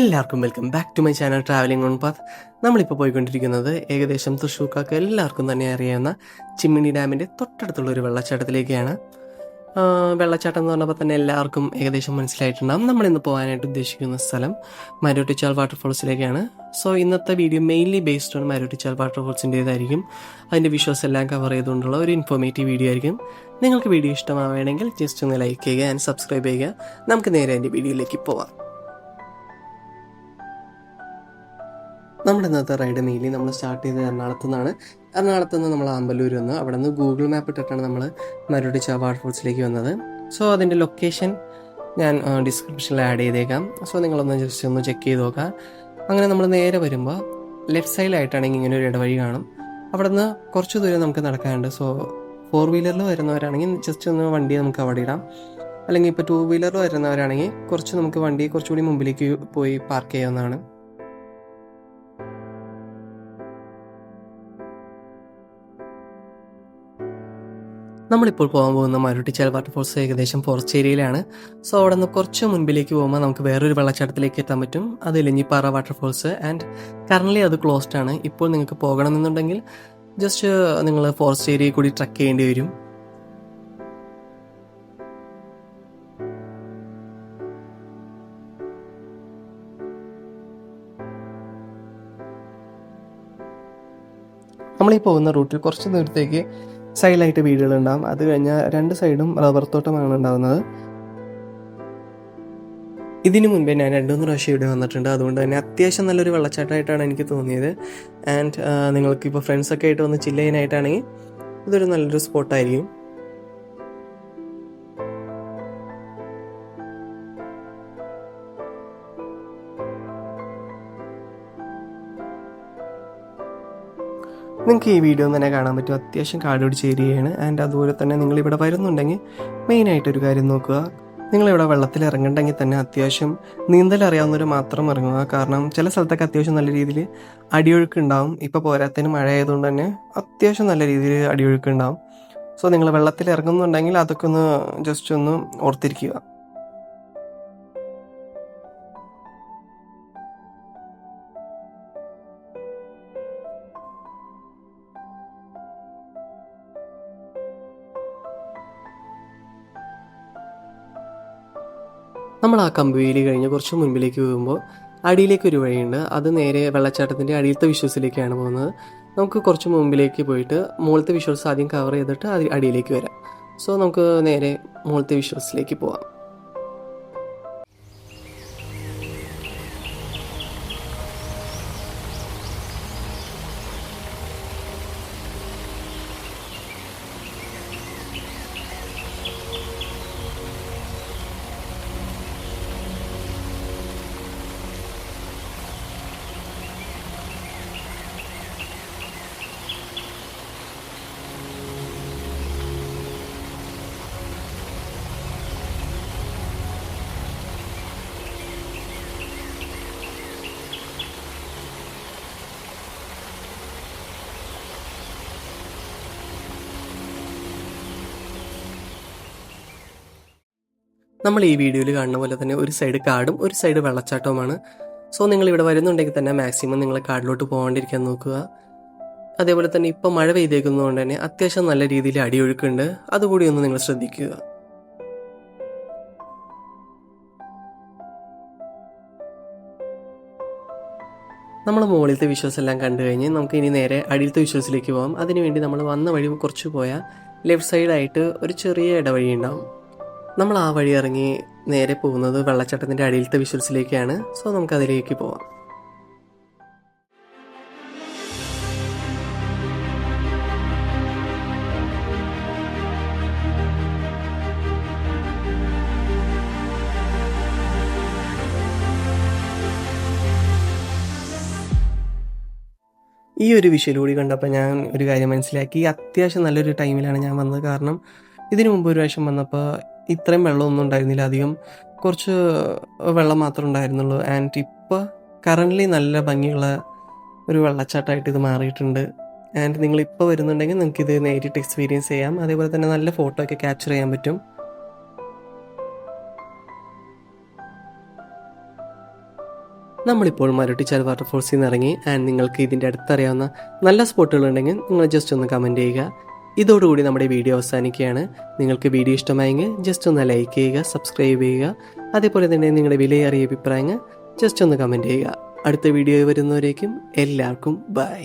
എല്ലാവർക്കും welcome back to my channel travelling on path. നമ്മളിപ്പോൾ പോയിക്കൊണ്ടിരിക്കുന്നത് ഏകദേശം തൃശ്ശൂർക്കാർക്ക് എല്ലാവർക്കും തന്നെ അറിയാവുന്ന ചിമ്മിണി ഡാമിൻ്റെ തൊട്ടടുത്തുള്ള ഒരു വെള്ളച്ചാട്ടത്തിലേക്കാണ്. വെള്ളച്ചാട്ടം എന്ന് പറഞ്ഞപ്പോൾ തന്നെ എല്ലാവർക്കും ഏകദേശം മനസ്സിലായിട്ടുണ്ടാകും. നമ്മളിന്ന് പോകാനായിട്ട് ഉദ്ദേശിക്കുന്ന സ്ഥലം മരോട്ടിച്ചാൽ വാട്ടർഫോൾസിലേക്കാണ്. സോ ഇന്നത്തെ video mainly based on Marottichal വാട്ടർഫോൾസിൻ്റേതായിരിക്കും. അതിൻ്റെ വിഷ്വൽസ് എല്ലാം കവർ ചെയ്തുകൊണ്ടുള്ള ഒരു ഇൻഫോർമേറ്റീവ് വീഡിയോ ആയിരിക്കും. നിങ്ങൾക്ക് വീഡിയോ ഇഷ്ടമാവുകയാണെങ്കിൽ ജസ്റ്റ് ഒന്ന് ലൈക്ക് ചെയ്യുക ആൻഡ് സബ്സ്ക്രൈബ് ചെയ്യുക. നമുക്ക് നേരെ എൻ്റെ വീഡിയോയിലേക്ക് പോവാം. നമ്മുടെ ഇന്നത്തെ റൈഡ് മെയിൻലി നമ്മൾ സ്റ്റാർട്ട് ചെയ്തത് എറണാകുളത്തു നിന്നാണ്. എറണാകുളത്ത് നിന്ന് നമ്മൾ ആമ്പല്ലൂർ വന്ന് അവിടെ നിന്ന് ഗൂഗിൾ മാപ്പ് ഇട്ടിട്ടാണ് നമ്മൾ മരോട്ടിച്ചാൽ വാട്ടർഫോൾസിലേക്ക് വന്നത്. സോ അതിൻ്റെ ലൊക്കേഷൻ ഞാൻ ഡിസ്ക്രിപ്ഷനിൽ ആഡ് ചെയ്തേക്കാം. സോ നിങ്ങളൊന്ന് ജസ്റ്റ് ഒന്ന് ചെക്ക് ചെയ്ത് നോക്കാം. അങ്ങനെ നമ്മൾ നേരെ വരുമ്പോൾ ലെഫ്റ്റ് സൈഡിലായിട്ടാണെങ്കിൽ ഇങ്ങനെ ഒരു ഇടവഴി കാണും. അവിടെ നിന്ന് കുറച്ച് ദൂരം നമുക്ക് നടക്കാനുണ്ട്. സോ 4 വീലറിൽ വരുന്നവരാണെങ്കിൽ ജസ്റ്റ് ഒന്ന് വണ്ടി നമുക്ക് അവിടെ ഇടാം. അല്ലെങ്കിൽ ഇപ്പോൾ 2 വീലറിൽ വരുന്നവരാണെങ്കിൽ നമുക്ക് വണ്ടി കുറച്ചുകൂടി മുമ്പിലേക്ക് പോയി പാർക്ക് ചെയ്യാവുന്നതാണ്. നമ്മളിപ്പോൾ പോകാൻ പോകുന്ന മരോട്ടിച്ചാൽ വാട്ടർഫോൾസ് ഏകദേശം ഫോറസ്റ്റ് ഏരിയയിലാണ്. സോ അവിടെ നിന്ന് കുറച്ച് മുൻപിലേക്ക് പോകുമ്പോൾ നമുക്ക് വേറൊരു വെള്ളച്ചാട്ടത്തിലേക്ക് എത്താൻ പറ്റും. അത് ഇലഞ്ഞിപ്പാറ വാട്ടർഫോൾസ്. ആൻഡ് കറൻ്റ്ലി അത് ക്ലോസ്ഡ് ആണ്. ഇപ്പോൾ നിങ്ങൾക്ക് പോകണമെന്നുണ്ടെങ്കിൽ ജസ്റ്റ് നിങ്ങൾ ഫോറസ്റ്റ് ഏരിയയിൽ കൂടി ട്രക്ക് ചെയ്യേണ്ടി വരും. നമ്മളീ പോകുന്ന റൂട്ടിൽ കുറച്ച് ദൂരത്തേക്ക് സൈഡിലായിട്ട് വീടുകളുണ്ടാകും. അത് കഴിഞ്ഞാൽ 2 സൈഡും റബ്ബർ തോട്ടമാണ് ഉണ്ടാകുന്നത്. ഇതിനു മുൻപേ ഞാൻ 2-3 പ്രാവശ്യം ഇവിടെ വന്നിട്ടുണ്ട്. അതുകൊണ്ട് തന്നെ അത്യാവശ്യം നല്ലൊരു വെള്ളച്ചാട്ടമായിട്ടാണ് എനിക്ക് തോന്നിയത്. ആൻഡ് നിങ്ങൾക്കിപ്പോൾ ഫ്രണ്ട്സൊക്കെ ആയിട്ട് വന്ന് ചില്ല് ചെയ്യാനായിട്ടാണെങ്കിൽ ഇതൊരു നല്ലൊരു സ്പോട്ടായിരിക്കും. നിങ്ങൾക്ക് ഈ വീഡിയോ തന്നെ കാണാൻ പറ്റും. അത്യാവശ്യം കാട് പിടിച്ച ഏരിയയാണ്. ആൻഡ് അതുപോലെ തന്നെ നിങ്ങളിവിടെ വരുന്നുണ്ടെങ്കിൽ മെയിനായിട്ടൊരു കാര്യം നോക്കുക, നിങ്ങളിവിടെ വെള്ളത്തിൽ ഇറങ്ങണ്ടെങ്കിൽ തന്നെ അത്യാവശ്യം നീന്തൽ അറിയാവുന്നവർ മാത്രം ഇറങ്ങുക. കാരണം ചില സ്ഥലത്തൊക്കെ അത്യാവശ്യം നല്ല രീതിയിൽ അടിയൊഴുക്ക് ഉണ്ടാവും. ഇപ്പോൾ പോരാത്തതിന് മഴ ആയതുകൊണ്ട് തന്നെ അത്യാവശ്യം നല്ല രീതിയിൽ അടിയൊഴുക്ക് ഉണ്ടാവും. സോ നിങ്ങൾ വെള്ളത്തിൽ ഇറങ്ങുന്നുണ്ടെങ്കിൽ അതൊക്കെ ഒന്ന് ജസ്റ്റ് ഒന്ന് ഓർത്തിരിക്കുക. നമ്മൾ ആ കമ്പുവേലി കഴിഞ്ഞ് കുറച്ച് മുൻപിലേക്ക് പോകുമ്പോൾ അടിയിലേക്കൊരു വഴിയുണ്ട്. അത് നേരെ വെള്ളച്ചാട്ടത്തിൻ്റെ അടിയിലത്തെ വിഷ്വൽസിലേക്കാണ് പോകുന്നത്. നമുക്ക് കുറച്ച് മുമ്പിലേക്ക് പോയിട്ട് മുകളിലത്തെ വിഷ്വൽസ് ആദ്യം കവർ ചെയ്തിട്ട് അടിയിലേക്ക് വരാം. സോ നമുക്ക് നേരെ മുകളിലത്തെ വിഷ്വൽസിലേക്ക് പോവാം. നമ്മൾ ഈ വീഡിയോയിൽ കാണുന്ന പോലെ തന്നെ ഒരു സൈഡ് കാടും ഒരു സൈഡ് വെള്ളച്ചാട്ടവുമാണ്. സോ നിങ്ങൾ ഇവിടെ വരുന്നുണ്ടെങ്കിൽ തന്നെ മാക്സിമം നിങ്ങൾ കാടിലോട്ട് പോകാണ്ടിരിക്കാൻ നോക്കുക. അതേപോലെ തന്നെ ഇപ്പോൾ മഴ പെയ്തേക്കുന്നതുകൊണ്ട് തന്നെ അത്യാവശ്യം നല്ല രീതിയിൽ അടിയൊഴുക്കുണ്ട്. അതുകൂടി ഒന്ന് നിങ്ങൾ ശ്രദ്ധിക്കുക. നമ്മൾ മുകളിലത്തെ വിഷ്വൽസ് എല്ലാം കണ്ടു കഴിഞ്ഞ് നമുക്ക് ഇനി നേരെ അടിയിലത്തെ വിഷ്വൽസിലേക്ക് പോകാം. അതിനുവേണ്ടി നമ്മൾ വന്ന വഴി കുറച്ച് പോയാൽ ലെഫ്റ്റ് സൈഡായിട്ട് ഒരു ചെറിയ ഇടവഴി ഉണ്ടാവും. നമ്മൾ ആ വഴി ഇറങ്ങി നേരെ പോകുന്നത് വെള്ളച്ചാട്ടത്തിൻ്റെ അടിയിലത്തെ വിഷ്വൽസിലേക്കാണ്. സോ നമുക്കതിലേക്ക് പോവാം. ഈ ഒരു വിഷ്വൽ കൂടി കണ്ടപ്പോൾ ഞാൻ ഒരു കാര്യം മനസ്സിലാക്കി. അത്യാവശ്യം നല്ലൊരു ടൈമിലാണ് ഞാൻ വന്നത്. കാരണം ഇതിനു മുമ്പ് ഒരു പ്രാവശ്യം വന്നപ്പോൾ ഇത്രയും വെള്ളമൊന്നും ഉണ്ടായിരുന്നില്ല. അധികം കുറച്ച് വെള്ളം മാത്രമേ ഉണ്ടായിരുന്നുള്ളൂ. ആൻഡ് ഇപ്പോൾ കറൻ്റ്ലി നല്ല ഭംഗിയുള്ള ഒരു വെള്ളച്ചാട്ടമായിട്ട് ഇത് മാറിയിട്ടുണ്ട്. ആൻഡ് നിങ്ങളിപ്പോൾ വരുന്നുണ്ടെങ്കിൽ നിങ്ങൾക്കിത് നേരിട്ട് എക്സ്പീരിയൻസ് ചെയ്യാം. അതേപോലെ തന്നെ നല്ല ഫോട്ടോ ഒക്കെ ക്യാപ്ചർ ചെയ്യാൻ പറ്റും. നമ്മളിപ്പോൾ മരട്ടിച്ചാൽ വാട്ടർഫോൾസിൽ നിന്ന് ഇറങ്ങി. ആൻഡ് നിങ്ങൾക്ക് ഇതിൻ്റെ അടുത്തറിയാവുന്ന നല്ല സ്പോട്ടുകളുണ്ടെങ്കിൽ നിങ്ങൾ ജസ്റ്റ് ഒന്ന് കമൻറ്റ് ചെയ്യുക. ഇതോടുകൂടി നമ്മുടെ വീഡിയോ അവസാനിക്കുകയാണ്. നിങ്ങൾക്ക് വീഡിയോ ഇഷ്ടമായെങ്കിൽ ജസ്റ്റ് ഒന്ന് ലൈക്ക് ചെയ്യുക, സബ്സ്ക്രൈബ് ചെയ്യുക. അതേപോലെ തന്നെ നിങ്ങളുടെ വിലയേറിയ അഭിപ്രായങ്ങൾ ജസ്റ്റ് ഒന്ന് കമൻറ്റ് ചെയ്യുക. അടുത്ത വീഡിയോ വരുന്നവരേക്കും എല്ലാവർക്കും ബൈ.